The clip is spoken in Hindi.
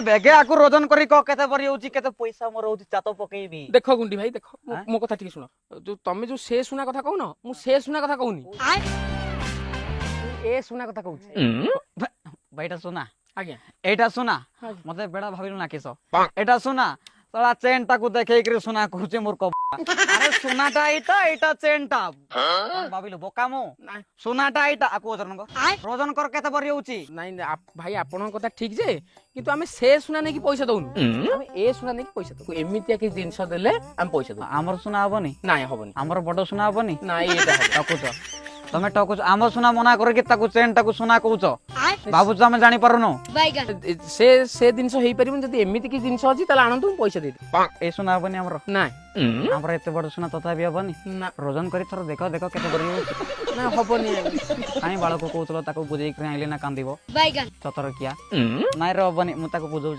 बेगे आकु रोजन करी को केते बरी होची केते पैसा मोर होची चातो पकेइबी देख गुंडी भाई देख मो कथा ठीक सुन जो तमे जो से सुना कथा कहू न मु से सुना कथा कहूनी ए सुना कथा कहू भाईटा सुना आज्ञा एटा सुना मते बेड़ा भाबिलु ना केसो एटा सुना साला चेन टाकू देखे करी सुना कहूचे मोर को अरे सुनाटा एटा चेन टा भाबिलु बोकामो सुनाटा एटा आकु रोजन कर केते बरी होची नाइ भाई आपन कथा ठीक जे किंतु आमे से सुना नै कि पैसा दउनु आमे ए सुना नै कि पैसा दउ एमितिया कि जिंस देले हम पैसा दउ हमर सुना हबनी नाइ हबनी हमर बडो सुना हबनी नाइ एटा टाकुच तमे टाकुच हमर सुना मना करे कि ताकू चेन टाकू सुना कहूच बाबू हम जानि पारुनो से जिंस हेई परिबन जदी एमिति कि जिंस अछि तला आनंद हम पैसा दे ए सुना हबनी हमर नाइ हमर एते बड सुना तथा भी हबनी ना रोजन करी थरो देखो देखो केते बरी होची ना हबनी काई बाळको कहउतलो ताकू बुझेई कि आइले ना कांदिबो चतर किया नाइ रे हबनी मु ताकू बुझौ